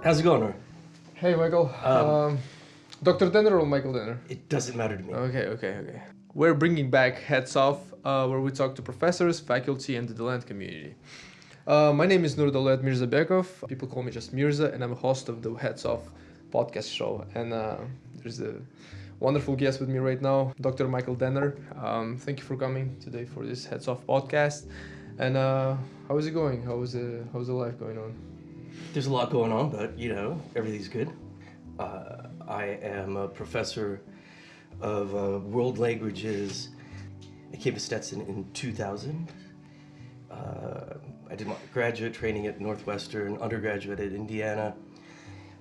How's it going, Nor? Hey, Michael. Dr. Denner or Michael Denner? It doesn't matter to me. Okay. We're bringing back Heads Off, where we talk to professors, faculty, and the DeLand community. My name is Nurdalet Mirzabekov. People call me just Mirza, and I'm a host of the Heads Off podcast show. And there's a wonderful guest with me right now, Dr. Michael Denner. Thank you for coming today for this Heads Off podcast. And how is it going? How's the life going on? There's a lot going on, but everything's good. I am a professor of world languages. I came to Stetson in 2000. I did my graduate training at Northwestern, undergraduate at Indiana.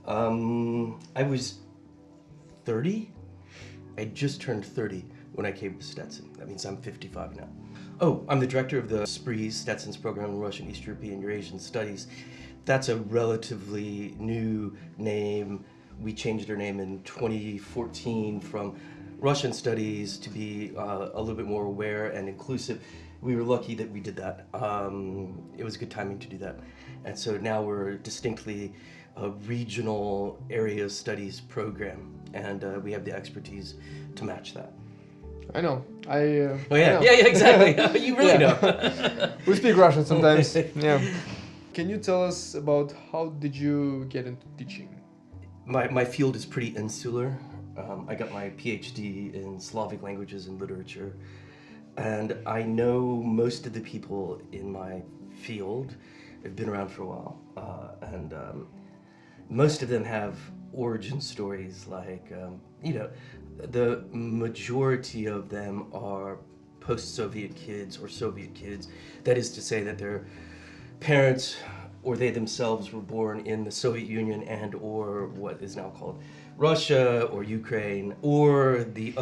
I was 30. I just turned 30 when I came to Stetson. That means I'm 55 now. Oh, I'm the director of the SPRI's, Stetson's program in Russian, East European, Eurasian Studies. That's a relatively new name. We changed our name in 2014 from Russian Studies to be a little bit more aware and inclusive. We were lucky that we did that. It was good timing to do that. And so now we're distinctly a regional area studies program, and we have the expertise to match that. I know. Oh yeah, yeah, exactly. You really know. We speak Russian sometimes. Yeah. Can you tell us about how did you get into teaching? My field is pretty insular. I got my PhD in Slavic languages and literature, and I know most of the people in my field have been around for a while, and most of them have origin stories like, the majority of them are post-Soviet kids or Soviet kids. That is to say that their parents or they themselves were born in the Soviet Union and or what is now called Russia or Ukraine, or the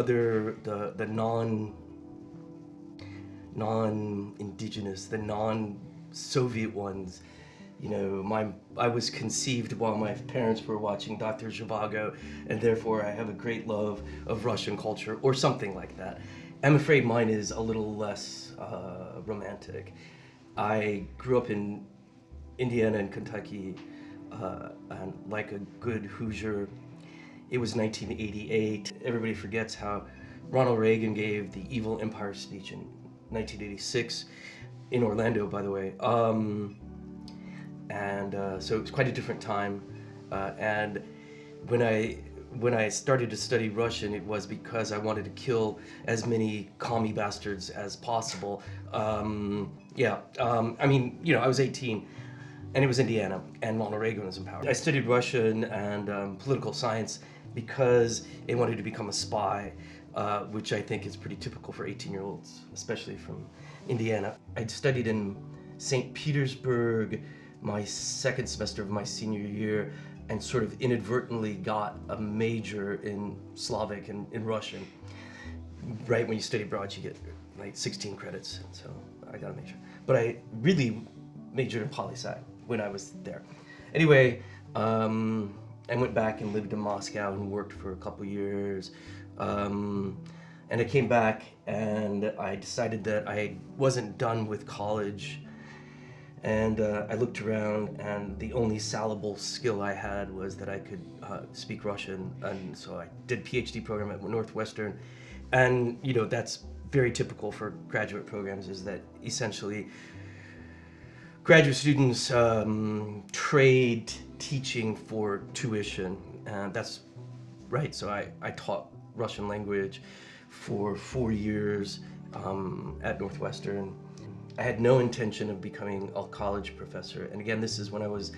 non-indigenous, the non-Soviet ones. I was conceived while my parents were watching Dr. Zhivago, and therefore I have a great love of Russian culture, or something like that. I'm afraid mine is a little less romantic. I grew up in Indiana and Kentucky, and like a good Hoosier, it was 1988. Everybody forgets how Ronald Reagan gave the Evil Empire speech in 1986 in Orlando, by the way. So it was quite a different time. And when I started to study Russian, it was because I wanted to kill as many commie bastards as possible. I was 18, and it was Indiana, and Ronald Reagan was in power. I studied Russian and political science because I wanted to become a spy, which I think is pretty typical for 18-year-olds, especially from Indiana. I'd studied in St. Petersburg my second semester of my senior year, and sort of inadvertently got a major in Slavic and in Russian. Right when you study abroad, you get like 16 credits, so I got a major. But I really majored in poli-sci when I was there. Anyway, I went back and lived in Moscow and worked for a couple years. And I came back and I decided that I wasn't done with college. And I looked around, and the only salable skill I had was that I could speak Russian, and so I did a PhD program at Northwestern. And that's very typical for graduate programs, is that essentially graduate students trade teaching for tuition, and that's right. So I taught Russian language for 4 years at Northwestern. I had no intention of becoming a college professor. And again, this is when I was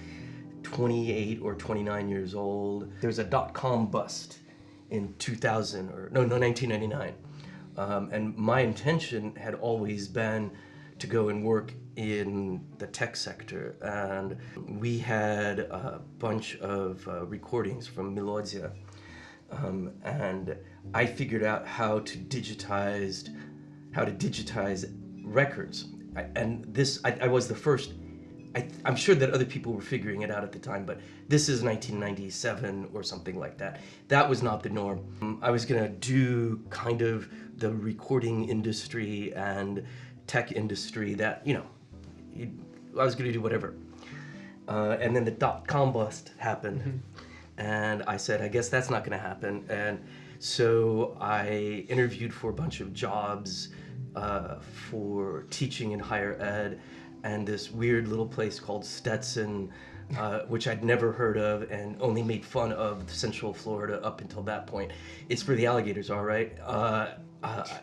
28 or 29 years old. There was a dot-com bust in 1999. And my intention had always been to go and work in the tech sector. And we had a bunch of recordings from Melodya. And I figured out how to digitize records. I was the first. I'm sure that other people were figuring it out at the time, but this is 1997 or something like that. That was not the norm. I was gonna do kind of the recording industry and tech industry that, I was gonna do whatever. And then the dot-com bust happened. And I said, I guess that's not going to happen. And so I interviewed for a bunch of jobs for teaching in higher ed, and this weird little place called Stetson, which I'd never heard of and only made fun of Central Florida up until that point. It's for the alligators, all right?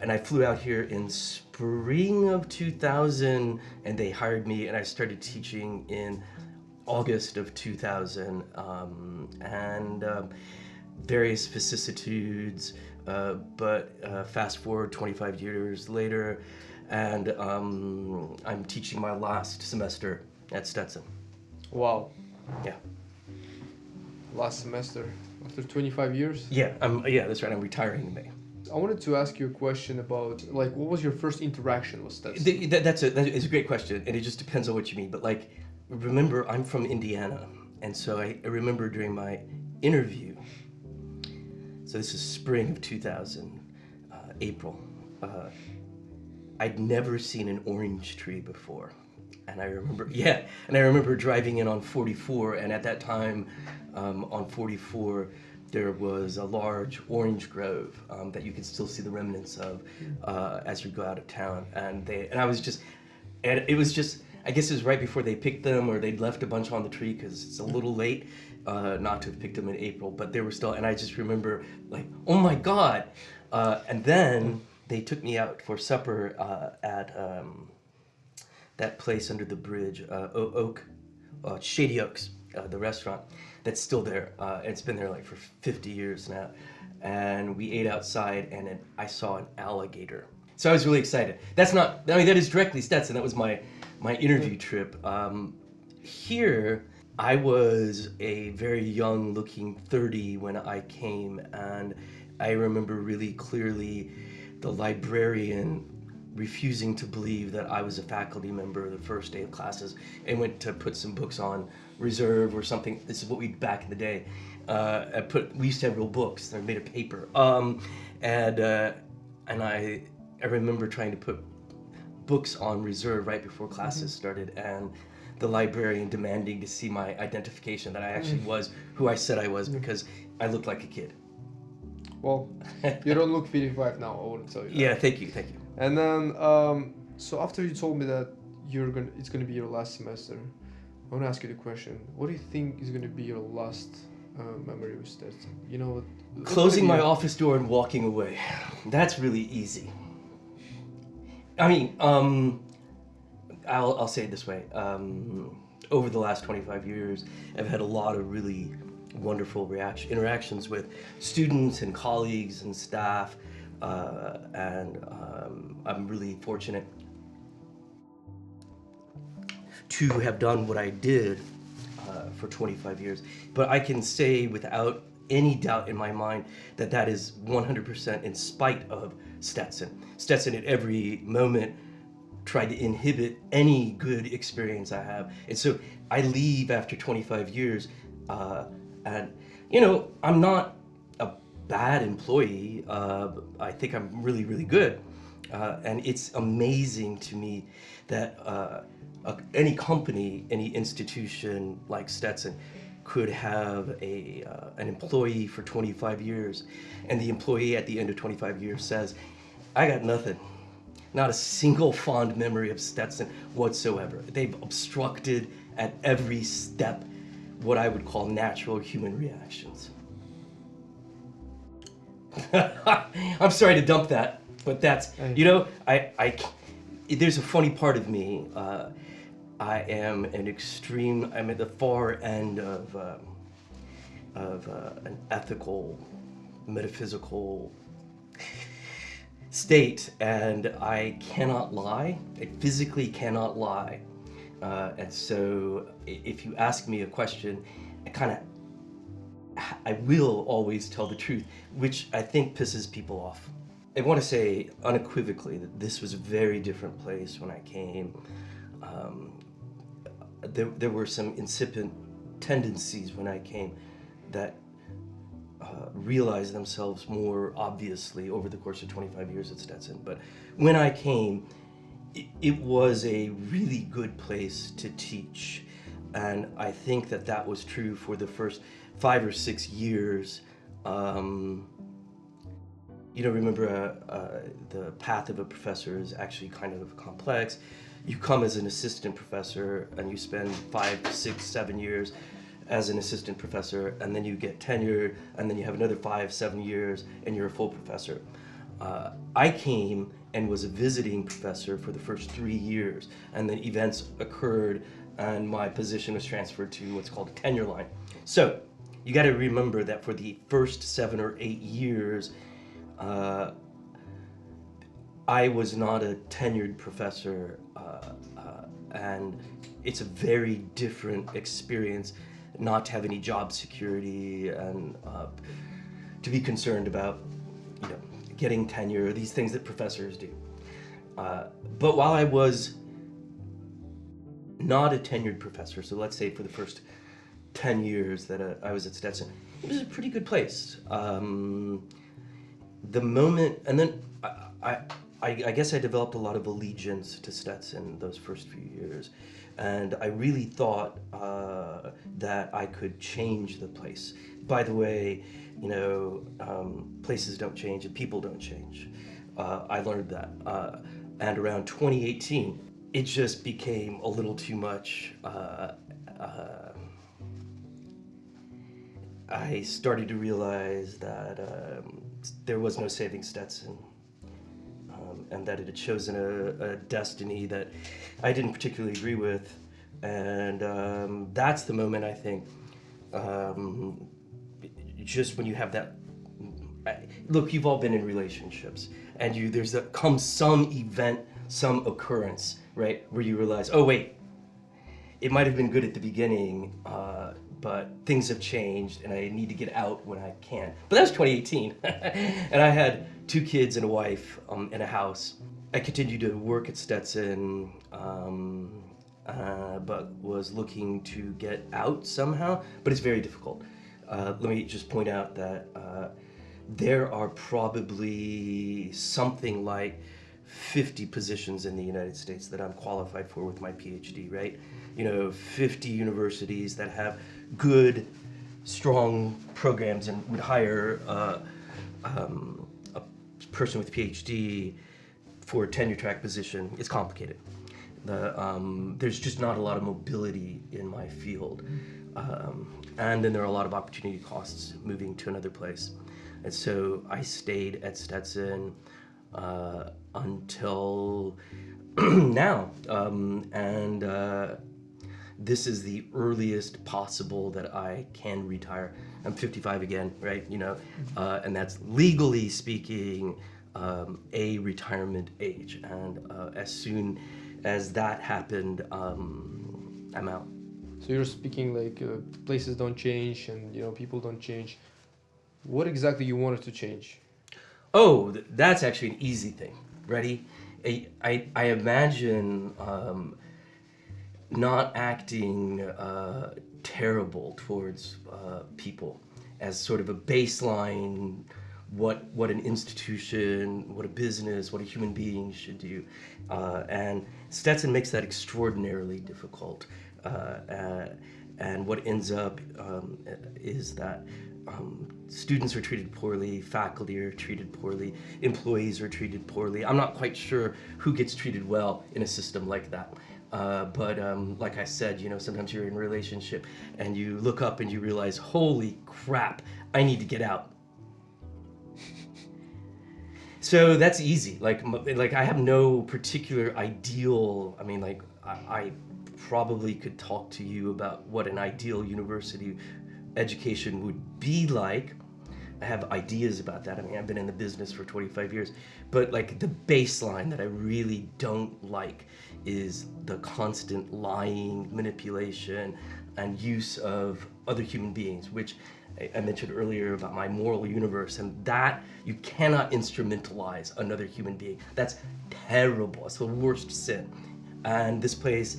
And I flew out here in spring of 2000, and they hired me, and I started teaching in August of 2000, and various vicissitudes, but fast forward 25 years later, and I'm teaching my last semester at Stetson. Wow. Yeah. Last semester, after 25 years? Yeah, that's right. I'm retiring in May. I wanted to ask you a question about, like, what was your first interaction with Stetson? That is a great question, and it just depends on what you mean. But like, remember, I'm from Indiana, and so I remember during my interview. So this is spring of 2000, April. I'd never seen an orange tree before, and I remember driving in on 44, and at that time, on 44. There was a large orange grove that you could still see the remnants of as you go out of town, and it was just, I guess it was right before they picked them, or they'd left a bunch on the tree because it's a little late not to have picked them in April, but they were still, and I just remember like, oh my God, and then they took me out for supper at that place under the bridge, Shady Oaks, the restaurant. That's still there. It's been there like for 50 years now. And we ate outside, and I saw an alligator. So I was really excited. That is directly Stetson. That was my interview trip. Here, I was a very young looking 30 when I came, and I remember really clearly the librarian refusing to believe that I was a faculty member the first day of classes and went to put some books on reserve or something. This is what we back in the day. We used to have real books. They're made of paper. And I remember trying to put books on reserve right before classes started, and the librarian demanding to see my identification that I actually was who I said I was because I looked like a kid. Well, you don't look 55 now, I wouldn't tell you that. Yeah, thank you. And then, so after you told me that it's gonna be your last semester, I want to ask you the question: what do you think is gonna be your last memory with Stetson? You know, closing my office door and walking away. That's really easy. I mean, I'll say it this way. Over the last 25 years, I've had a lot of really wonderful interactions with students and colleagues and staff. And I'm really fortunate to have done what I did for 25 years. But I can say without any doubt in my mind that is 100% in spite of Stetson. Stetson at every moment tried to inhibit any good experience I have. And so I leave after 25 years, and I'm not bad employee. I think I'm really, really good. And it's amazing to me that any company, any institution like Stetson could have an employee for 25 years, and the employee at the end of 25 years says, I got nothing. Not a single fond memory of Stetson whatsoever. They've obstructed at every step what I would call natural human reactions. I'm sorry to dump that, but that's, there's a funny part of me. I'm at the far end of an ethical, metaphysical state, and I cannot lie. I physically cannot lie. And so if you ask me a question, I will always tell the truth, which I think pisses people off. I want to say unequivocally that this was a very different place when I came. There were some incipient tendencies when I came that realized themselves more obviously over the course of 25 years at Stetson. But when I came, it was a really good place to teach. And I think that that was true for the first 5 or 6 years. Remember, the path of a professor is actually kind of complex. You come as an assistant professor and you spend 5, 6, 7 years as an assistant professor, and then you get tenured, and then you have another 5, 7 years, and you're a full professor. I came and was a visiting professor for the first 3 years, and then events occurred, and my position was transferred to what's called a tenure line. So you got to remember that for the first 7 or 8 years, I was not a tenured professor, and it's a very different experience not to have any job security and to be concerned about, getting tenure, these things that professors do. But while I was not a tenured professor, so let's say for the first 10 years that I was at Stetson, it was a pretty good place. The moment, and then I guess I developed a lot of allegiance to Stetson those first few years, and I really thought that I could change the place. By the way, places don't change and people don't change. I learned that, and around 2018, it just became a little too much. I started to realize that there was no saving Stetson, and that it had chosen a destiny that I didn't particularly agree with. And that's the moment, I think, just when you have that, look, you've all been in relationships, and comes some event, some occurrence, right, where you realize, oh wait, it might have been good at the beginning, but things have changed and I need to get out when I can. But that was 2018. And I had 2 kids and a wife, and a house. I continued to work at Stetson, but was looking to get out somehow, but it's very difficult. Let me just point out that there are probably something like 50 positions in the United States that I'm qualified for with my PhD, right? 50 universities that have good, strong programs and would hire a person with PhD for a tenure track position. It's complicated. There's just not a lot of mobility in my field. And then there are a lot of opportunity costs moving to another place. And so I stayed at Stetson until now. This is the earliest possible that I can retire. I'm 55 again, right? And that's legally speaking a retirement age. And as soon as that happened, I'm out. So you're speaking like places don't change and people don't change. What exactly you wanted to change? Oh, that's actually an easy thing. Ready? I imagine not acting terrible towards people as sort of a baseline, what an institution, what a business, what a human being should do. And Stetson makes that extraordinarily difficult. And what ends up is that students are treated poorly, faculty are treated poorly, employees are treated poorly. I'm not quite sure who gets treated well in a system like that. But like I said, sometimes you're in a relationship and you look up and you realize, holy crap, I need to get out. So that's easy. Like I have no particular ideal. I mean, I probably could talk to you about what an ideal university education would be like. I have ideas about that. I mean, I've been in the business for 25 years, but the baseline that I really don't like is the constant lying, manipulation, and use of other human beings, which I mentioned earlier about my moral universe, and that you cannot instrumentalize another human being. That's terrible. It's the worst sin. And this place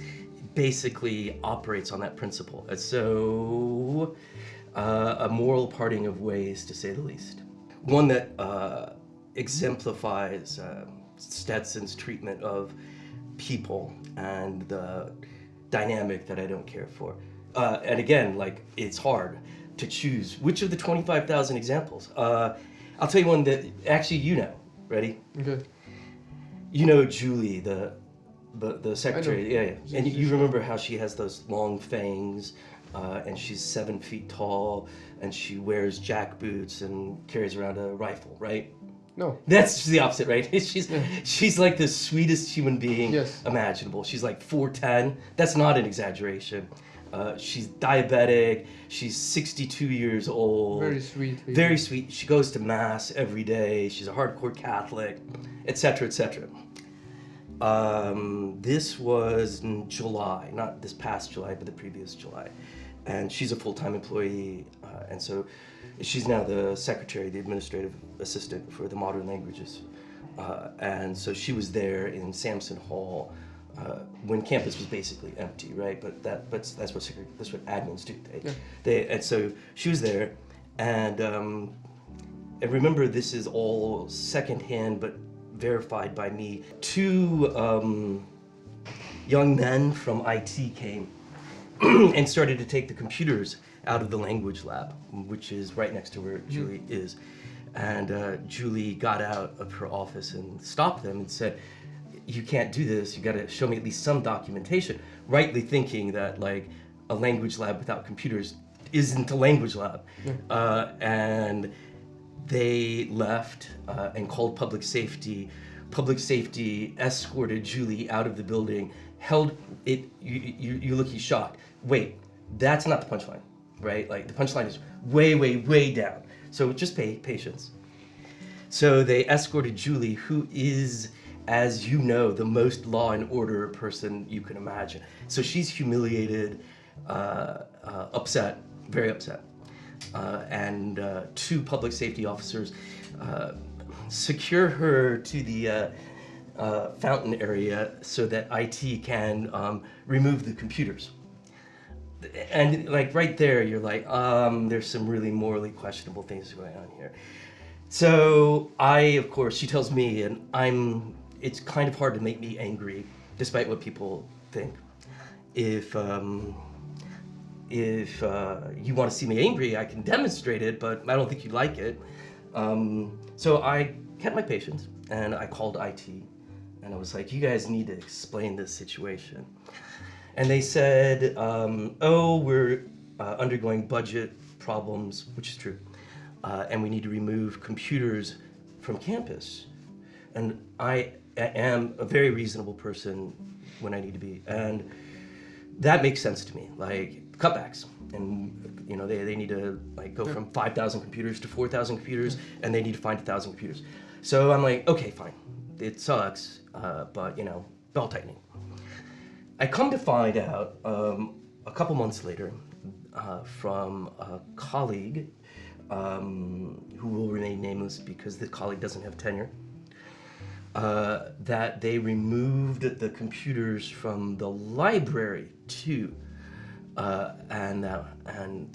basically operates on that principle. And so a moral parting of ways, to say the least. One that exemplifies Stetson's treatment of people and the dynamic that I don't care for. And again, like, it's hard to choose which of the 25,000 examples. I'll tell you one that actually you know. Ready? Okay. You know Julie, the secretary. Yeah. And you remember how she has those long fangs, and she's 7 feet tall, and she wears jack boots and carries around a rifle, right? No. That's the opposite, right? She's like the sweetest human being Yes. imaginable. She's like 4'10". That's not an exaggeration. She's diabetic. She's 62 years old. Very sweet. Lady. Very sweet. She goes to mass every day. She's a hardcore Catholic, etc., etc. This was in July, not this past July, but the previous July. And she's a full-time employee, and so she's now the secretary, the administrative assistant for the modern languages. And so she was there in Sampson Hall when campus was basically empty, right? But that's what admins do. And so she was there, and remember, this is all secondhand, but verified by me. Two young men from IT came and started to take the computers out of the language lab, which is right next to where Julie is. And Julie got out of her office and stopped them and said, "You can't do this. You got to show me at least some documentation." Rightly thinking that, like, a language lab without computers isn't a language lab. And they left and called public safety. Public safety escorted Julie out of the building, held it. You're looking shocked. Wait, that's not the punchline, right? Like, the punchline is way, way, way down. So just patience. So they escorted Julie, who is, as you know, the most law and order person you can imagine. So she's humiliated, upset, very upset. And two public safety officers secure her to the fountain area so that IT can remove the computers. And, like, right there, you're like, there's some really morally questionable things going on here. So of course, she tells me, and it's kind of hard to make me angry, despite what people think. If you want to see me angry, I can demonstrate it, but I don't think you'd like it. So I kept my patience, and I called IT, and I was like, "You guys need to explain this situation." And they said, we're undergoing budget problems, which is true, and we need to remove computers from campus. And I am a very reasonable person when I need to be, and that makes sense to me, like cutbacks. And, you know, they need to, like, go from 5,000 computers to 4,000 computers, and they need to find 1,000 computers. So I'm like, okay, fine, it sucks, but, you know, belt tightening. I come to find out a couple months later from a colleague who will remain nameless because the colleague doesn't have tenure, that they removed the computers from the library too. And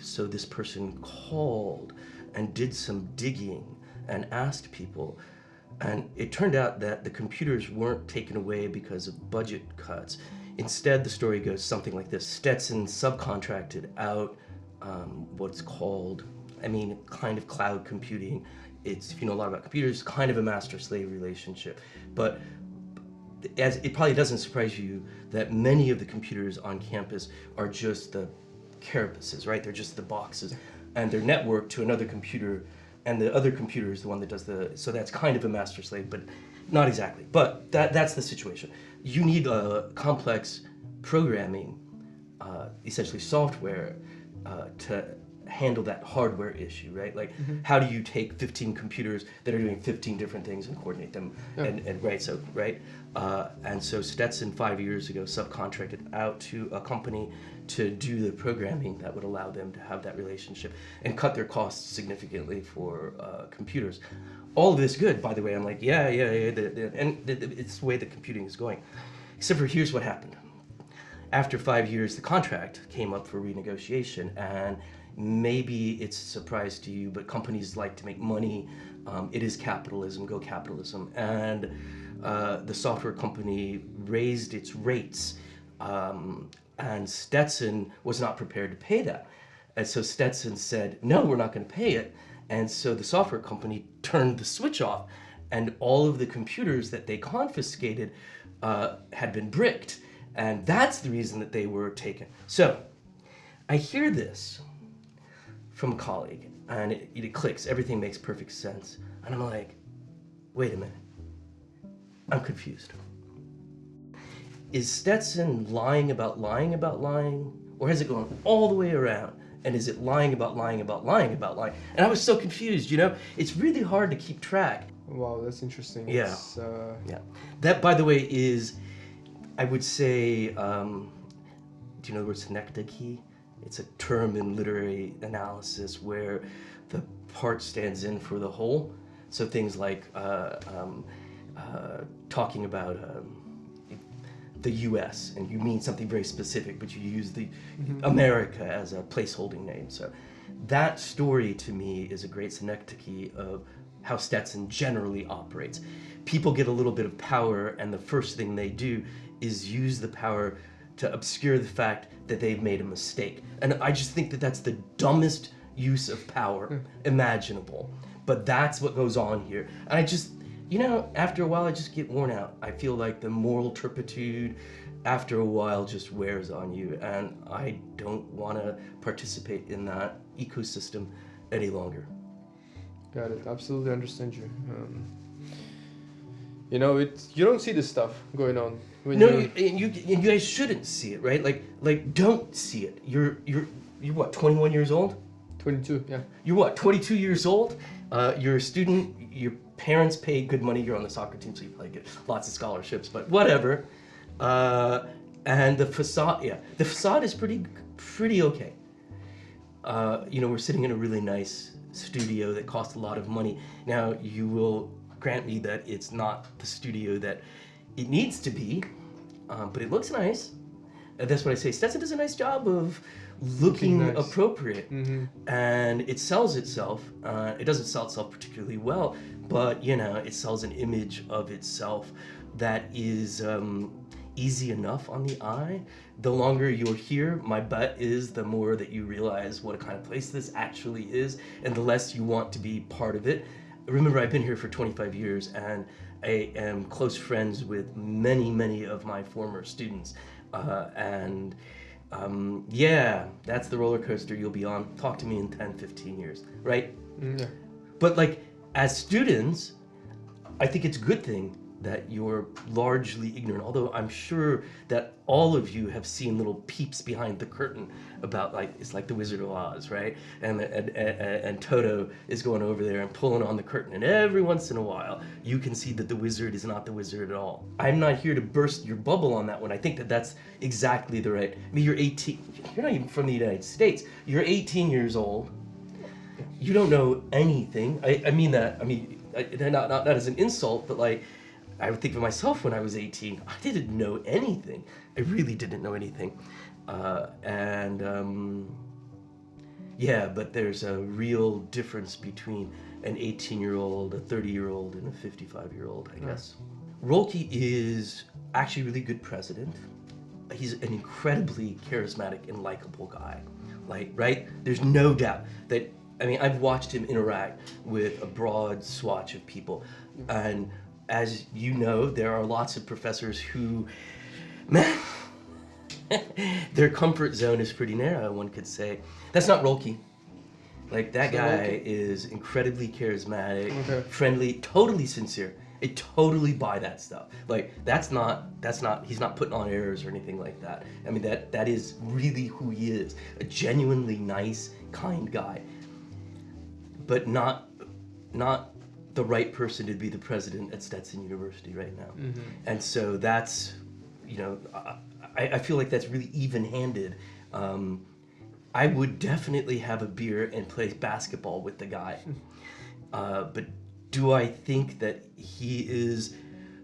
so this person called and did some digging and asked people, and it turned out that the computers weren't taken away because of budget cuts. Instead, the story goes something like this. Stetson subcontracted out what's called, kind of cloud computing. It's, if you know a lot about computers, kind of a master-slave relationship. But as it probably doesn't surprise you that many of the computers on campus are just the carapaces, right? They're just the boxes, and they're networked to another computer, and the other computer is the one that does so that's kind of a master-slave, but not exactly. But that's the situation. You need a complex programming, essentially software, to handle that hardware issue, right? Like, how do you take 15 computers that are doing 15 different things and coordinate them? And right, so, right? And so Stetson 5 years ago subcontracted out to a company to do the programming that would allow them to have that relationship and cut their costs significantly for computers. All of this good, by the way. I'm like, yeah, and it's the way that computing is going. Except for here's what happened. After 5 years, the contract came up for renegotiation, and maybe it's a surprise to you, but companies like to make money. It is capitalism, go capitalism. And the software company raised its rates And Stetson was not prepared to pay that. And so Stetson said, no, we're not going to pay it. And so the software company turned the switch off, and all of the computers that they confiscated had been bricked. And that's the reason that they were taken. So I hear this from a colleague, and it clicks. Everything makes perfect sense. And I'm like, wait a minute. I'm confused. Is Stetson lying about lying about lying? Or has it gone all the way around? And is it lying about lying about lying about lying? And I was so confused, you know? It's really hard to keep track. Wow, that's interesting. Yeah. It's, Yeah. That, by the way, is, I would say, do you know the word synecdoche? It's a term in literary analysis where the part stands in for the whole. So things like talking about the U.S. and you mean something very specific, but you use the America as a placeholding name. So that story to me is a great synecdoche of how Stetson generally operates. People get a little bit of power, and the first thing they do is use the power to obscure the fact that they've made a mistake. And I just think that that's the dumbest use of power imaginable. But that's what goes on here. And I just, you know, after a while I just get worn out. I feel like the moral turpitude after a while just wears on you, and I don't want to participate in that ecosystem any longer. Got it. Absolutely understand you. You know, you don't see this stuff going on. When No, you guys shouldn't see it, right? Like don't see it. You're what, 21 years old? 22, yeah. You're what, 22 years old? You're a student. Your parents pay good money. You're on the soccer team, so you probably get lots of scholarships. But whatever. And the facade is pretty okay. You know, we're sitting in a really nice studio that costs a lot of money. Now, you will grant me that it's not the studio that it needs to be, but it looks nice. That's what I say. Stetson does a nice job of looking nice. appropriate, and it sells itself. It doesn't sell itself particularly well, but you know, it sells an image of itself that is easy enough on the eye. The longer you're here, my bet is the more that you realize what a kind of place this actually is, and the less you want to be part of it. Remember, I've been here for 25 years, and I am close friends with many of my former students. Yeah, that's the roller coaster you'll be on. Talk to me in 10, 15 years, right? Yeah. But like, as students, I think it's a good thing that you're largely ignorant, although I'm sure that all of you have seen little peeps behind the curtain about, like, it's like the Wizard of Oz, right? And Toto is going over there and pulling on the curtain, and every once in a while you can see that the wizard is not the wizard at all. I'm not here to burst your bubble on that one. I think that that's exactly the right. I mean, you're 18. You're not even from the United States. You're 18 years old. You don't know anything. I mean that. I mean, not as an insult, but like, I would think of myself when I was 18. I didn't know anything. I really didn't know anything. Yeah, but there's a real difference between an 18-year-old, a 30-year-old, and a 55-year-old, I guess. Rolke is actually a really good president. He's an incredibly charismatic and likable guy. Like, right? There's no doubt that, I mean, I've watched him interact with a broad swatch of people, and as you know, there are lots of professors who, man, their comfort zone is pretty narrow, one could say. That's not Rolke. Like, that guy is incredibly charismatic, friendly, totally sincere. I totally buy that stuff. Like, he's not putting on airs or anything like that. I mean, that is really who he is. A genuinely nice, kind guy. But not the right person to be the president at Stetson University right now. And so that's, you know, I feel like that's really even-handed. I would definitely have a beer and play basketball with the guy. But do I think that he is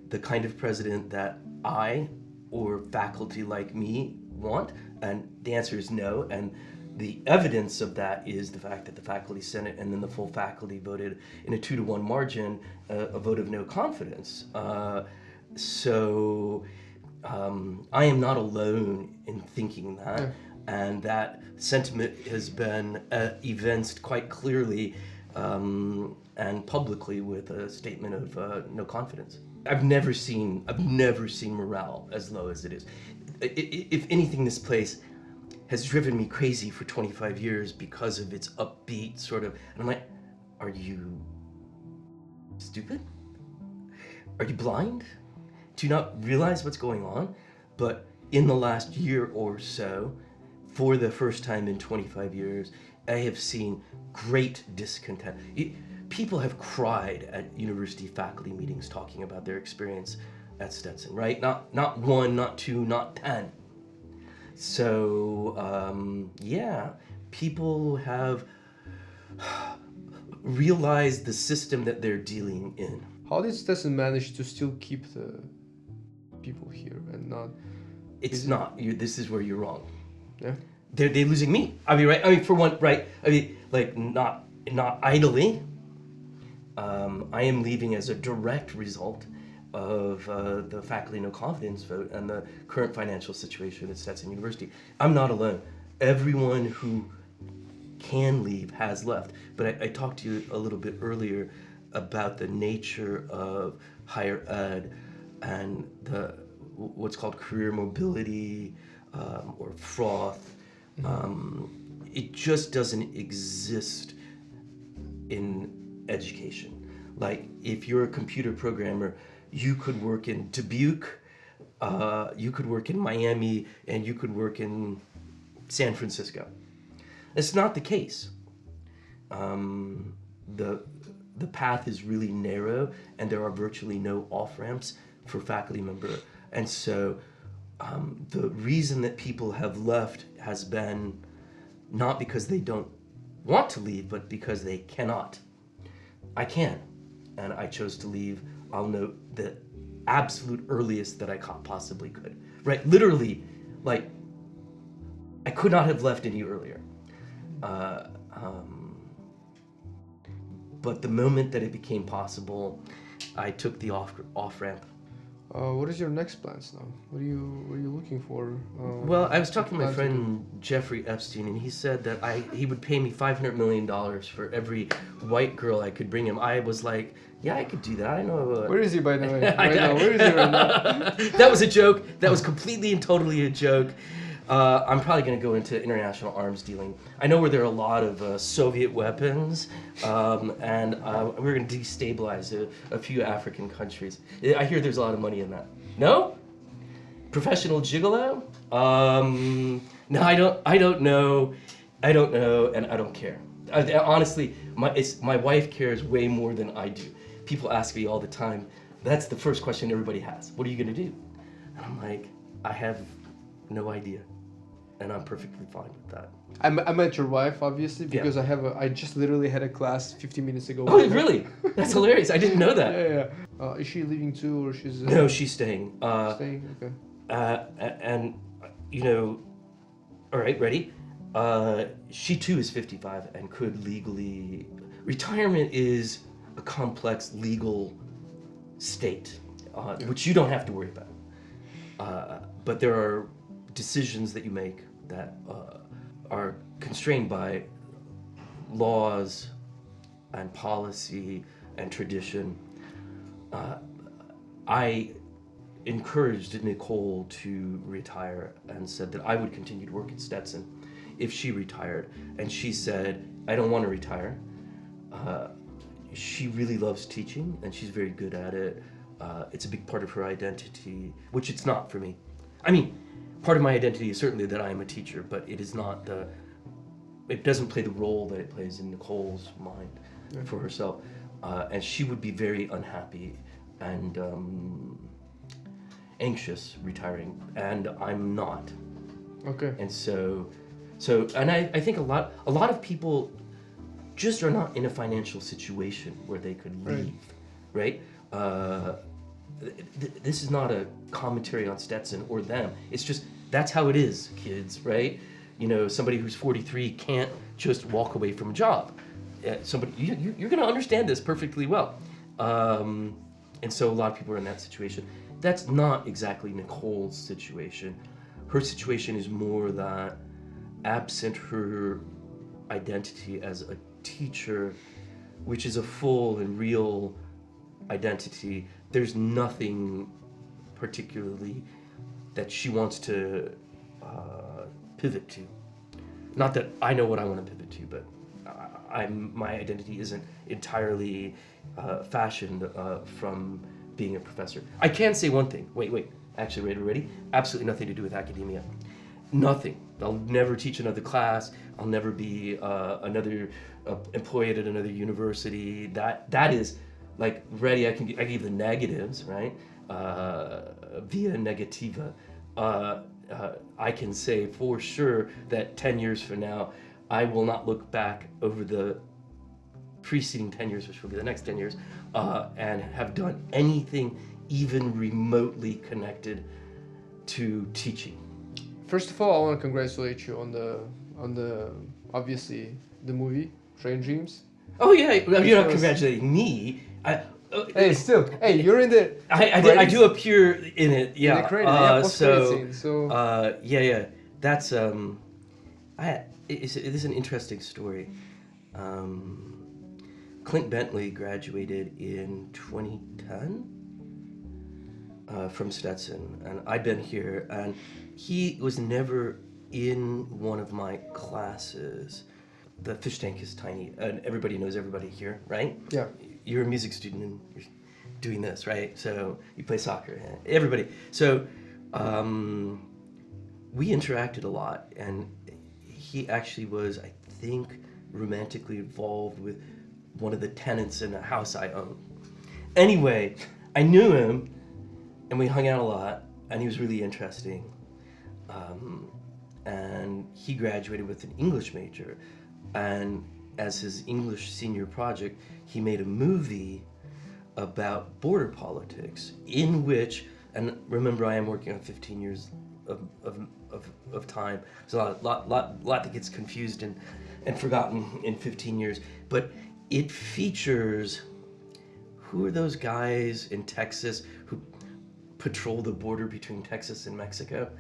the kind of president that I or faculty like me want? And the answer is no. And the evidence of that is the fact that the faculty senate and then the full faculty voted in a 2-to-1 margin a vote of no confidence. So I am not alone in thinking that, Yeah. and that sentiment has been evinced quite clearly and publicly with a statement of no confidence. I've never seen morale as low as it is. If anything, this place has driven me crazy for 25 years because of its upbeat sort of, and I'm like, are you stupid? Are you blind? Do you not realize what's going on? But in the last year or so, for the first time in 25 years, I have seen great discontent. People have cried at university faculty meetings talking about their experience at Stetson, right? Not one, not two, not 10. So, yeah, people have realized the system that they're dealing in. How did Stetson manage to still keep the people here and not? It's not. This is where you're wrong. Yeah. They're losing me. I mean, right? I mean, for one, right? I mean, like, not idly. I am leaving as a direct result of the faculty no confidence vote and the current financial situation at Stetson University. I'm not alone. Everyone who can leave has left. But I talked to you a little bit earlier about the nature of higher ed and what's called career mobility or froth. It just doesn't exist in education. Like, if you're a computer programmer, you could work in Dubuque, you could work in Miami, and you could work in San Francisco. It's not the case. The path is really narrow, and there are virtually no off-ramps for faculty member. And so the reason that people have left has been not because they don't want to leave, but because they cannot. I can, and I chose to leave. I'll note the absolute earliest that I possibly could. Right, literally, like, I could not have left any earlier. But the moment that it became possible, I took the off ramp. What is your next plans now? What are you looking for? Well, I was talking to my friend Jeffrey Epstein, and he said that he would pay me $500 million for every white girl I could bring him. I was like, yeah, I could do that. I know. Where is he, by the way? Right now, where is he right now? That was a joke. That was completely and totally a joke. I'm probably going to go into international arms dealing. I know where there are a lot of Soviet weapons, and we're going to destabilize a few African countries. I hear there's a lot of money in that. No? Professional gigolo? No, I don't know. I don't know, and I don't care. Honestly, my wife cares way more than I do. People ask me all the time. That's the first question everybody has. What are you going to do? And I'm like, I have no idea. And I'm perfectly fine with that. I met your wife, obviously, because Yeah. I just literally had a class 15 minutes ago. Oh, really? That's hilarious. I didn't know that. Yeah. Is she leaving too, or she's... No, she's staying. Staying? Okay. And, you know, all right, ready? She too is 55 and could legally... Retirement is a complex legal state, which you don't have to worry about. But there are decisions that you make that are constrained by laws and policy and tradition. I encouraged Nicole to retire and said that I would continue to work at Stetson if she retired. And she said, I don't want to retire. She really loves teaching and she's very good at it. It's a big part of her identity, which it's not for me. I mean, part of my identity is certainly that I am a teacher, but it is not it doesn't play the role that it plays in Nicole's mind for herself. And she would be very unhappy and anxious retiring, and I'm not. Okay. And and I think a lot of people just are not in a financial situation where they could leave, right? This is not a commentary on Stetson or them. It's just, that's how it is, kids, right? You know, somebody who's 43 can't just walk away from a job. You're going to understand this perfectly well. And so a lot of people are in that situation. that's not exactly Nicole's situation. Her situation is more that absent her identity as a teacher, which is a full and real identity, there's nothing particularly that she wants to pivot to. Not that I know what I want to pivot to, but my identity isn't entirely fashioned from being a professor. I can say one thing. Wait. Actually, ready? Absolutely nothing to do with academia. Nothing. I'll never teach another class. I'll never be another employee at another university. That is like ready. I give the negatives, right? Via negativa. I can say for sure that 10 years from now, I will not look back over the preceding 10 years, which will be the next 10 years, and have done anything even remotely connected to teaching. First of all, I want to congratulate you on the obviously the movie Train Dreams. Oh yeah, you're not congratulating me. Hey, you're in the. I do appear in it. Yeah. In the credit, post-credit scene. So. Yeah. That's it is an interesting story. Clint Bentley graduated in 2010 from Stetson, and I'd been here, and he was never in one of my classes. The fish tank is tiny, and everybody knows everybody here, right? Yeah. You're a music student and you're doing this, right? So you play soccer, everybody. So we interacted a lot, and he actually was, I think, romantically involved with one of the tenants in a house I own. Anyway, I knew him, and we hung out a lot, and he was really interesting. And he graduated with an English major, and as his English senior project, he made a movie about border politics, in which, and remember, I am working on 15 years of time. There's a lot that gets confused and forgotten in 15 years. But it features, who are those guys in Texas who patrol the border between Texas and Mexico?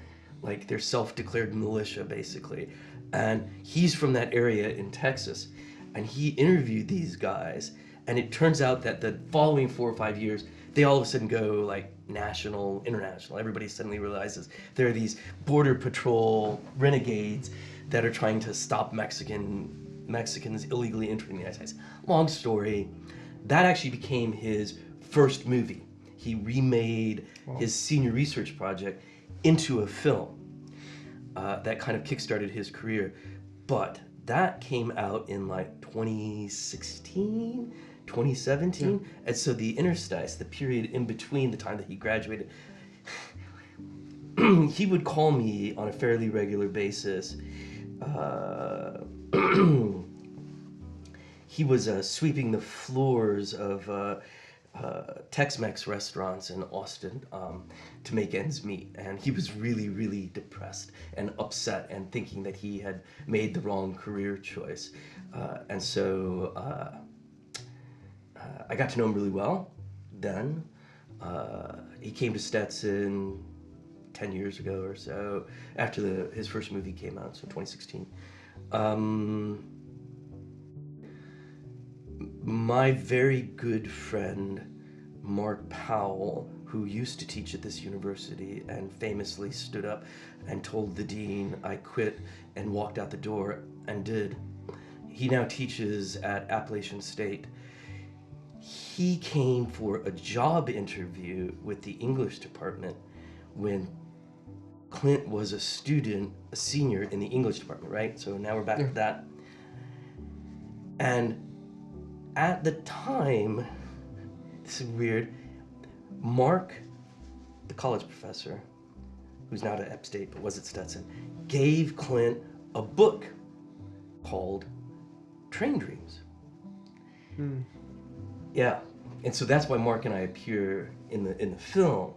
Like, they're self-declared militia, basically. And he's from that area in Texas. And he interviewed these guys. And it turns out that the following 4 or 5 years, they all of a sudden go like national, international. Everybody suddenly realizes there are these border patrol renegades that are trying to stop Mexicans illegally entering the United States. Long story. That actually became his first movie. He remade his senior research project into a film that kind of kickstarted his career. But that came out in like 2016, 2017. Yeah. And so the interstice, the period in between the time that he graduated, he would call me on a fairly regular basis. He was sweeping the floors of Tex-Mex restaurants in Austin to make ends meet, and he was really, really depressed and upset and thinking that he had made the wrong career choice. And so I got to know him really well then. He came to Stetson 10 years ago or so, after his first movie came out, so 2016. My very good friend, Mark Powell, who used to teach at this university and famously stood up and told the dean I quit and walked out the door, and did. He now teaches at Appalachian State. He came for a job interview with the English department when Clint was a senior in the English department, right? So now we're back to that. And at the time, this is weird, Mark, the college professor, who's now at App State but was at Stetson, gave Clint a book called Train Dreams. Yeah, and so that's why Mark and I appear in the film,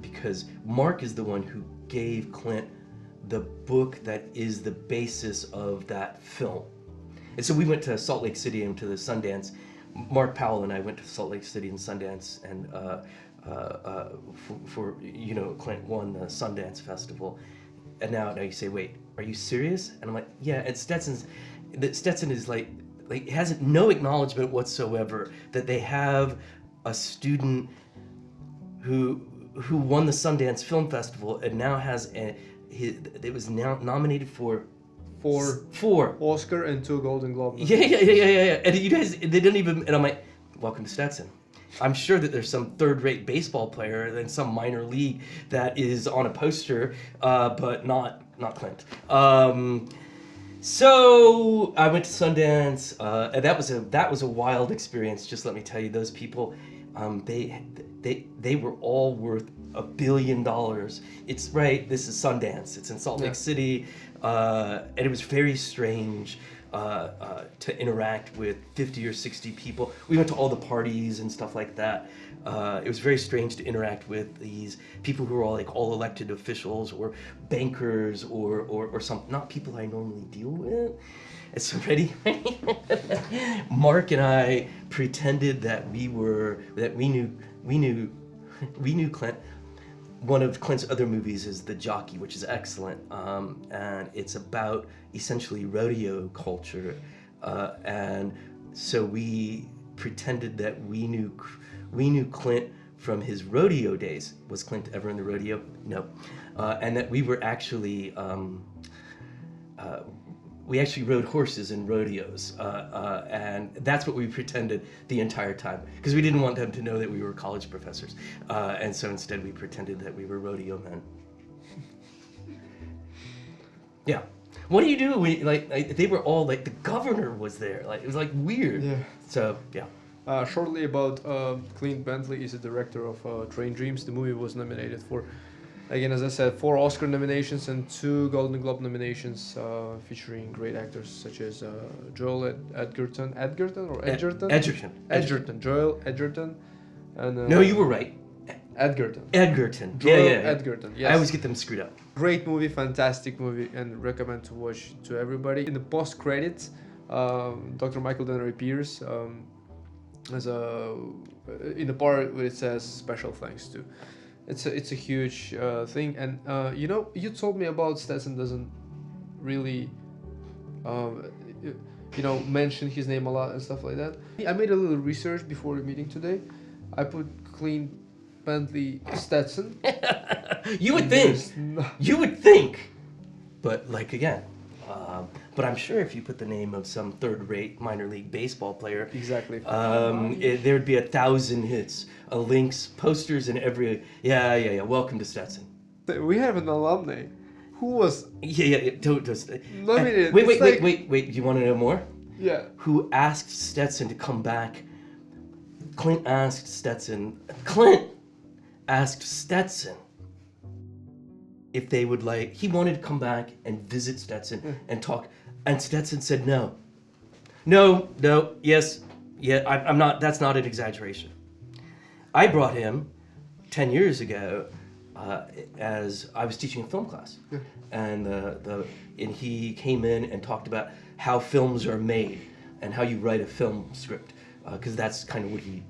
because Mark is the one who gave Clint the book that is the basis of that film. And so we went to Salt Lake City and to the Sundance Mark Powell and I went to Salt Lake City and Sundance, and for Clint won the Sundance Festival, and now you say, wait, are you serious? And I'm like, yeah. And Stetson is like has no acknowledgement whatsoever that they have a student who won the Sundance Film Festival and now it was now nominated for four Oscar and 2 Golden Globe. Yeah. And you guys, they didn't even. And I'm like, welcome to Stetson. I'm sure that there's some third-rate baseball player in some minor league that is on a poster, but not Clint. So I went to Sundance, and that was a wild experience. Just let me tell you, those people, they were all worth $1 billion. It's right. This is Sundance. It's in Salt Lake City, and it was very strange to interact with 50 or 60 people. We went to all the parties and stuff like that. It was very strange to interact with these people who were all elected officials or bankers or some not people I normally deal with. And so ready, Mark and I pretended that we knew Clint. One of Clint's other movies is The Jockey, which is excellent, and it's about essentially rodeo culture, and so we pretended that we knew Clint from his rodeo days. Was Clint ever in the rodeo? No, and that we were actually we actually rode horses in rodeos, and that's what we pretended the entire time, because we didn't want them to know that we were college professors, and so instead we pretended that we were rodeo men. Yeah. What do you do when they were all like, the governor was there, like it was like weird. Yeah. So yeah. Shortly about Clint Bentley is the director of Train Dreams. The movie was nominated for, again, as I said, 4 Oscar nominations and 2 Golden Globe nominations, featuring great actors such as Joel Edgerton, Joel Edgerton, and No, you were right. Edgerton. Yeah. Edgerton. Yes. I always get them screwed up. Great movie, fantastic movie, and recommend to watch to everybody. In the post credits, Dr. Michael Denner appears as in the part where it says special thanks to. It's a huge thing, and you told me about Stetson doesn't really mention his name a lot and stuff like that. I made a little research before the meeting today. I put Clint Bentley Stetson. You would think, but again. But I'm sure if you put the name of some third-rate minor league baseball player, exactly, there would be 1,000 hits, links, posters, and every. Yeah. Welcome to Stetson. We have an alumni who was. Yeah. Don't just. Nominated. Wait. You want to know more? Yeah. Who asked Stetson to come back? Clint asked Stetson if they would he wanted to come back and visit Stetson and talk, and Stetson said no, yes, yeah, I'm not, that's not an exaggeration. I brought him 10 years ago as I was teaching a film class, and he came in and talked about how films are made and how you write a film script, because that's kind of what he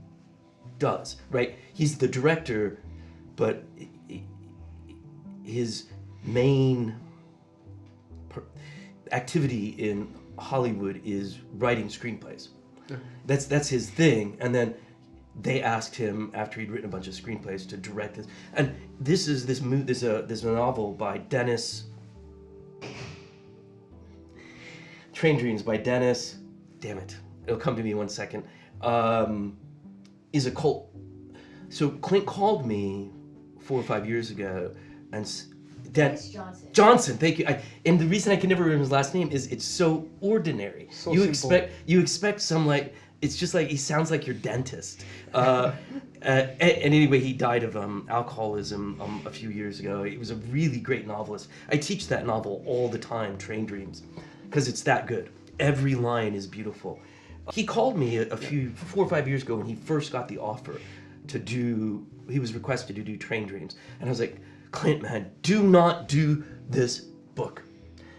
does, right? He's the director, but his main activity in Hollywood is writing screenplays. That's his thing. And then they asked him, after he'd written a bunch of screenplays, to direct this. And this is there's a novel by Dennis. Train Dreams by Dennis. Damn it, it'll come to me in 1 second. Is a cult. So Clint called me 4 or 5 years ago, and Dennis Johnson, thank you. And the reason I can never remember his last name is it's so ordinary. So you simple. You expect some it's just he sounds like your dentist. And anyway, he died of alcoholism a few years ago. He was a really great novelist. I teach that novel all the time, Train Dreams, because it's that good. Every line is beautiful. He called me 4 or 5 years ago when he first got the offer he was requested to do Train Dreams. And I was like, Clint, man, do not do this book,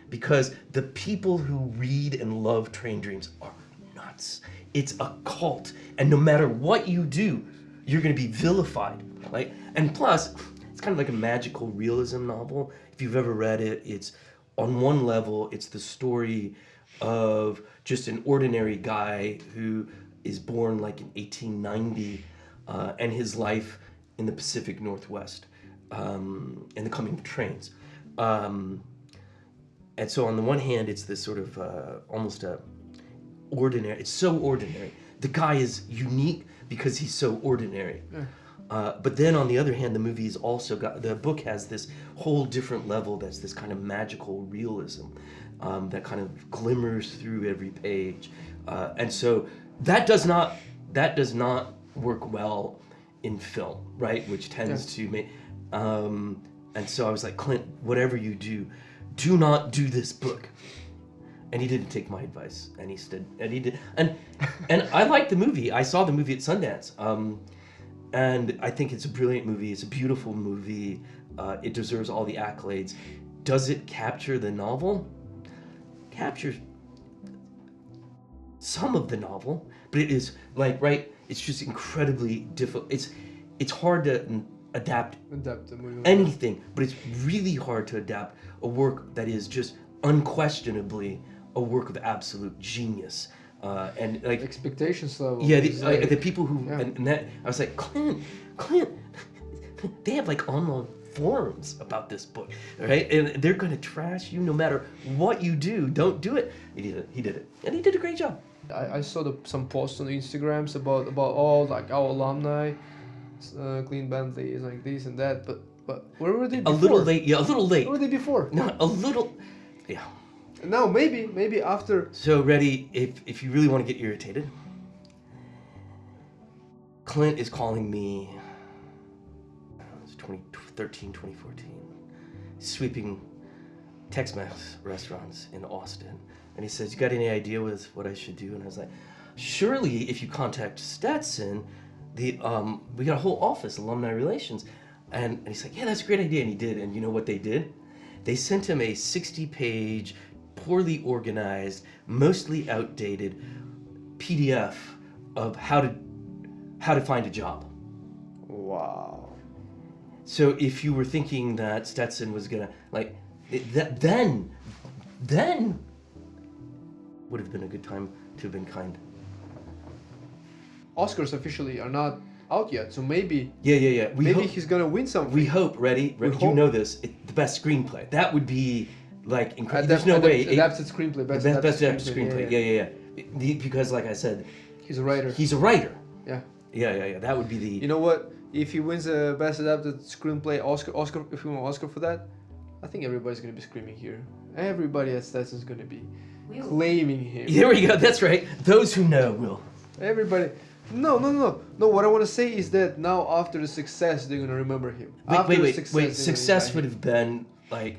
because the people who read and love Train Dreams are nuts. it's a cult, and no matter what you do, you're going to be vilified. Like, and plus, it's kind of like a magical realism novel. If you've ever read it, it's on one level, it's the story of just an ordinary guy who is born like in 1890, and his life in the Pacific Northwest, and the coming of trains. And so on the one hand, it's this sort of almost a ordinary. It's so ordinary. The guy is unique because he's so ordinary. But then on the other hand, the movie's also got, the book has this whole different level that's this kind of magical realism that kind of glimmers through every page. And so that does not work well in film, right? Which tends to make, and so I was like, Clint, whatever you do not do this book. And he didn't take my advice, and he did, and I liked the movie. I saw the movie at Sundance, and I think it's a brilliant movie. It's a beautiful movie. It deserves all the accolades. Does it capture the novel? Captures some of the novel, but it is like, right, it's just incredibly difficult. It's hard to adapt the movie. Anything, but it's really hard to adapt a work that is just unquestionably a work of absolute genius. And like expectations level. Yeah, like, the people who and that I was like, Clint, they have like online forums about this book, right? And they're gonna trash you no matter what you do. Don't do it. He did it, and he did a great job. I saw some posts on Instagrams about all like our alumni, Clean Bentley is like this and that, but where were they before? A little late. Where were they before? No, a little. Yeah. Now maybe after. So ready, if you really want to get irritated, Clint is calling me. It's 2013, 2014. Sweeping Tex-Mex restaurants in Austin, and he says, "You got any idea with what I should do?" And I was like, "Surely, if you contact Stetson, we got a whole office, alumni relations." And he's like, "Yeah, that's a great idea." And he did. And you know what they did? They sent him a 60-page, poorly organized, mostly outdated PDF of how to find a job. Wow. So if you were thinking that Stetson was gonna like that, then would have been a good time to have been kind. Oscars officially are not out yet, so maybe Yeah. maybe he's gonna win something. We hope. Ready? You hope. know this. The best screenplay. That would be like incredible. There's no way. Adapted screenplay. Best adapted screenplay. Yeah. Because like I said, he's a writer. He's a writer. Yeah. Yeah. That would be the. You know what? If he wins the best adapted screenplay Oscar, if he won an Oscar for that, I think everybody's gonna be screaming here. Everybody at Stetson's gonna be claiming him. There we go. That's right. Those who know will. Everybody. No. What I want to say is that now after the success, they're gonna remember him. Wait. Success would have been like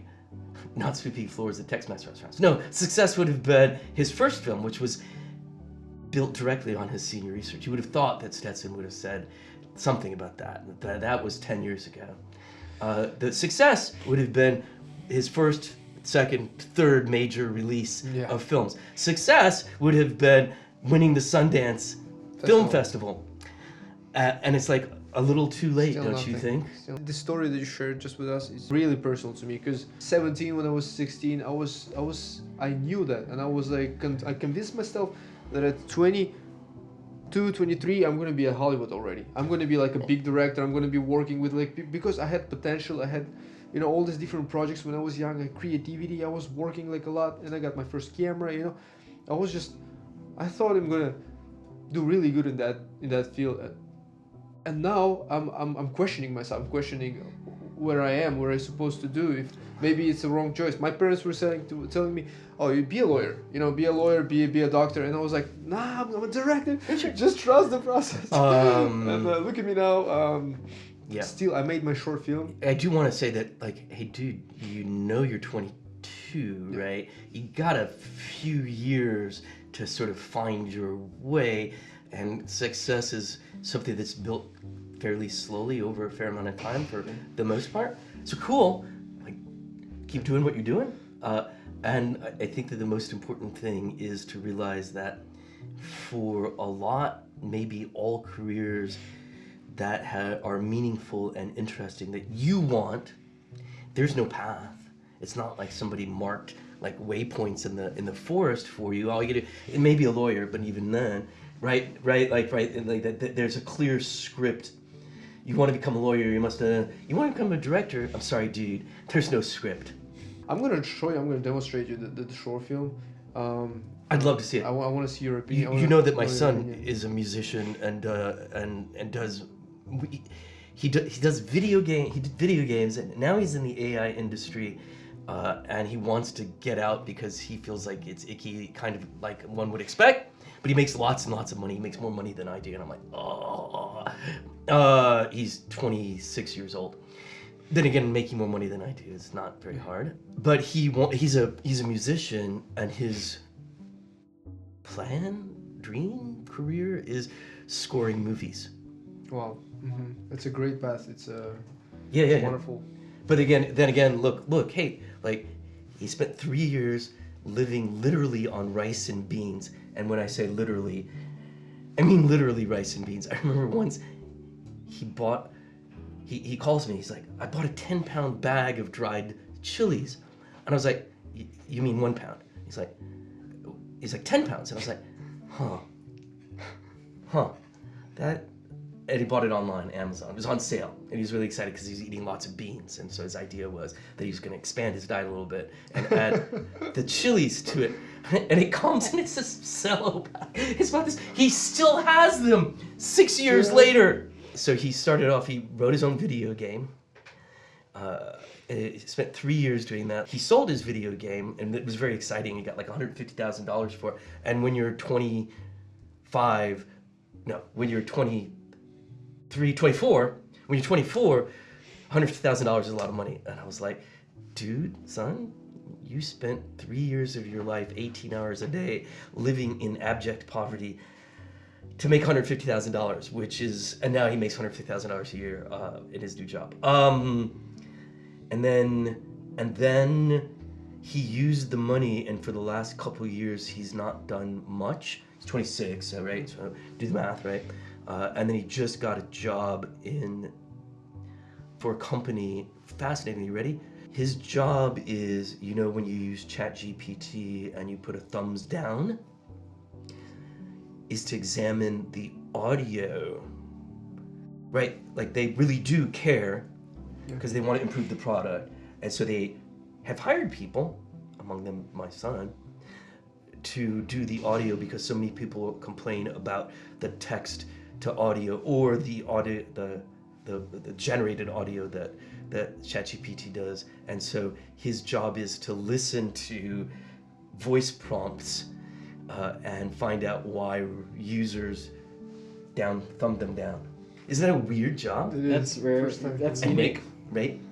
not sweeping floors at Tex-Mex restaurants. No, success would have been his first film, which was built directly on his senior research. You would have thought that Stetson would have said something about that. That was 10 years ago. The success would have been his first, second, third major release of films. Success would have been winning the Sundance Film Festival. And it's like a little too late, Still don't nothing. you think? The story that you shared just with us is really personal to me because 17 when I was 16, I knew that, and I was like, I convinced myself that at 22, 23, I'm gonna be at Hollywood already. I'm gonna be like a big director. I'm gonna be working with like because I had potential. I had, all these different projects when I was young. Like creativity. I was working like a lot, and I got my first camera. I thought I'm gonna do really good in that field. And now I'm questioning myself. I'm questioning where I am, where I'm supposed to do. If maybe it's the wrong choice. My parents were telling me, "Oh, you be a lawyer. Be a lawyer, be a doctor." And I was like, "Nah, I'm a director. Just trust the process." And look at me now. Still, I made my short film. I do want to say that, like, hey, dude, you're 22, right? You got a few years to sort of find your way, and success is something that's built fairly slowly over a fair amount of time for the most part. So cool, like, keep doing what you're doing. And I think that the most important thing is to realize that for a lot, maybe all careers that are meaningful and interesting that you want, there's no path. It's not like somebody marked like waypoints in the forest for you. All you do, it may be a lawyer, but even then, right, and like that, there's a clear script. You want to become a lawyer, you want to become a director. I'm sorry, dude, there's no script. I'm gonna demonstrate you the short film. I'd love to see it. I want to see your opinion. You know that my son is a musician and does he does video game. He did video games, and now he's in the AI industry, and he wants to get out because he feels like it's icky, kind of like one would expect. But he makes lots and lots of money. He makes more money than I do, and I'm like, oh. He's 26 years old. Then again, making more money than I do is not very hard. But he's a musician, and his dream career is scoring movies. Wow, it's a great path. It's wonderful. But then again, look, hey, like he spent 3 years living literally on rice and beans, and when I say literally, I mean literally rice and beans. I remember once he calls me. He's like, I bought a 10-pound bag of dried chilies, and I was like, you mean 1 pound? He's like 10 pounds, and I was like, that. And he bought it online, Amazon. It was on sale, and he was really excited because he's eating lots of beans, and so his idea was that he was going to expand his diet a little bit and add the chilies to it. And it comes and it's this cello bag. It's about this. He still has them 6 years later. So he started off. He wrote his own video game. He spent 3 years doing that. He sold his video game, and it was very exciting. He got like $150,000 for it. And when you're 24, when you're 24, $150,000 is a lot of money. And I was like, dude, son, you spent 3 years of your life, 18 hours a day, living in abject poverty to make $150,000, and now he makes $150,000 a year in his new job. And then he used the money, and for the last couple of years, he's not done much. He's 26, right? So do the math, right? And then he just got a job for a company. Fascinating. You ready? His job is, when you use ChatGPT and you put a thumbs down, is to examine the audio, right? Like they really do care because they want to improve the product. And so they have hired people, among them my son, to do the audio because so many people complain about the text to audio or the audio, the generated audio that ChatGPT does. And so his job is to listen to voice prompts and find out why users thumb them down. Isn't that a weird job? That's rare. That's and unique. Make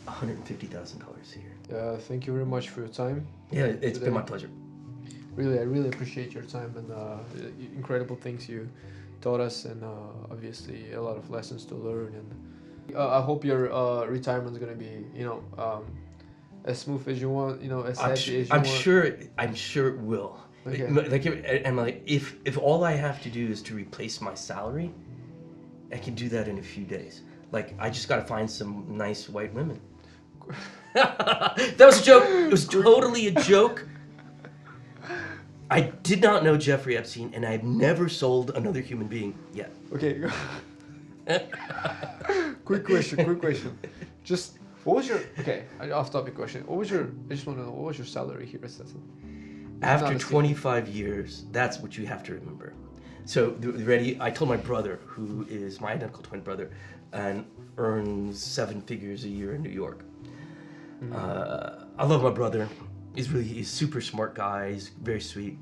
$150,000 a year. Thank you very much for your time. Yeah, it's been my pleasure. I really appreciate your time and incredible things you taught us, and obviously a lot of lessons to learn. And I hope your retirement is gonna be, as smooth as you want, as happy as you want. I'm sure it will. Okay. If all I have to do is to replace my salary, I can do that in a few days. Like, I just gotta find some nice white women. That was a joke. It was totally a joke. I did not know Jeffrey Epstein, and I've never sold another human being yet. Okay. Quick question. Just, what was your, off-topic question. I just want to know, what was your salary here at Stetson? After 25 years, that's what you have to remember. So, ready? I told my brother, who is my identical twin brother, and earns 7 figures a year in New York. I love my brother. He's a super smart guy. He's very sweet.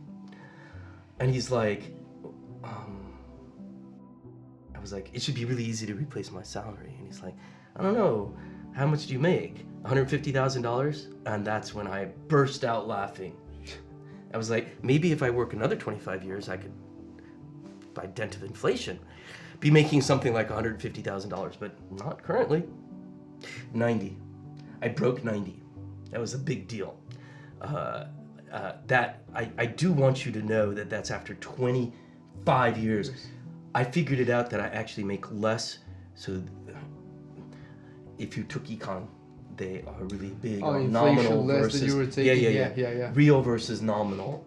And he's like, I was like, it should be really easy to replace my salary. And he's like, I don't know, how much do you make? $150,000? And that's when I burst out laughing. I was like, maybe if I work another 25 years, I could, by dint of inflation, be making something like $150,000, but not currently. 90. I broke 90. That was a big deal. I do want you to know that that's after 25 years. I figured it out that I actually make less. So if you took econ, they are really big on nominal less versus than you were taking. Yeah. real versus nominal.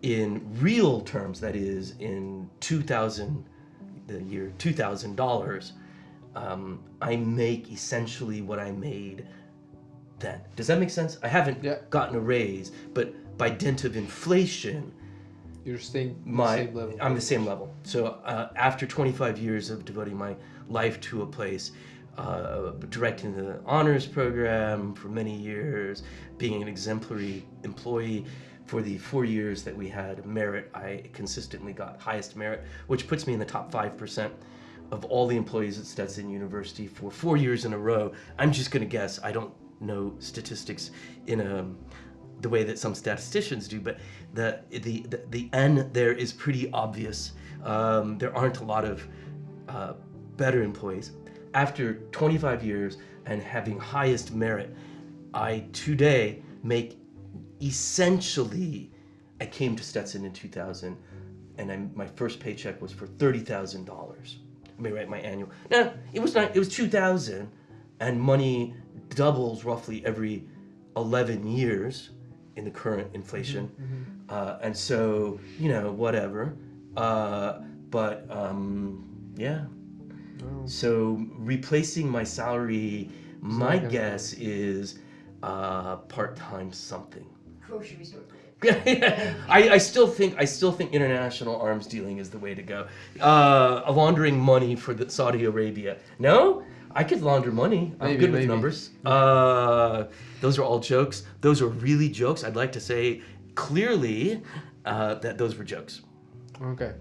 In real terms, that is in 2000, the year $2,000, I make essentially what I made then. Does that make sense? I haven't gotten a raise, but by dint of inflation, you're staying the same level. I'm the same level. So after 25 years of devoting my life to a place, directing the honors program for many years, being an exemplary employee, for the 4 years that we had merit, I consistently got highest merit, which puts me in the top 5% of all the employees at Stetson University for 4 years in a row. I'm just going to guess. I don't know statistics in the way that some statisticians do, but the N there is pretty obvious. There aren't a lot of better employees. After 25 years and having highest merit, I today make essentially, I came to Stetson in 2000, and my first paycheck was for $30,000. Let me write my annual. No, it was not. It was 2000, and money doubles roughly every 11 years in the current inflation, and so whatever. Yeah. Oh. So replacing my salary, my guess is part-time something. Grocery store. I still think international arms dealing is the way to go. Laundering money for Saudi Arabia. No, I could launder money. I'm good with numbers. Those are all jokes. Those are really jokes. I'd like to say clearly that those were jokes. Okay.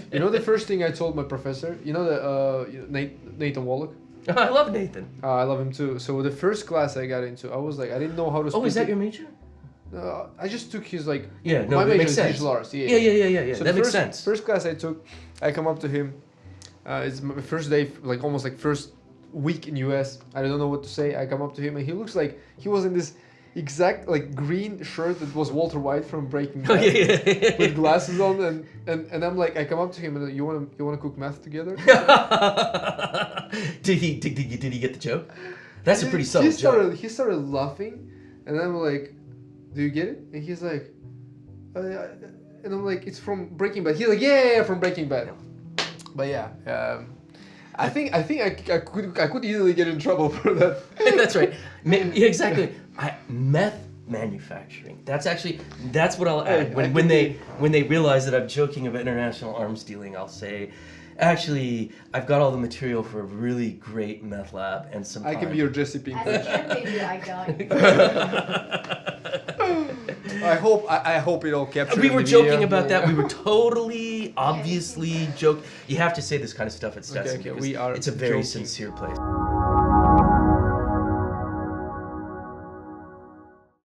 The first thing I told my professor, Nathan Wallach? I love Nathan. I love him too. So the first class I got into, I was like, I didn't know how to speak. Oh, is that your major? I just took his my that major makes is sense. digital arts. Yeah. So that makes sense. First class I took, I come up to him. It's my first day, almost first week in US. I don't know what to say. I come up to him and he looks like he was in this exact green shirt that was Walter White from Breaking Bad, with glasses on, and I'm like, I come up to him and you want to cook math together? Did he get the joke? That's a pretty subtle joke. He started laughing, and I'm like, do you get it? And he's like, and I'm like, it's from Breaking Bad. He's like, yeah, from Breaking Bad. But yeah, I think I could easily get in trouble for that. That's right. Exactly. Meth manufacturing. That's what I'll add. When they realize that I'm joking about international arms dealing, I'll say, actually, I've got all the material for a really great meth lab and some. I can be your Jesse Pinkman. As a kid, maybe I got. I hope it all captured. We were joking about that. We were totally, obviously joking. You have to say this kind of stuff at Stetson because it's a very sincere place.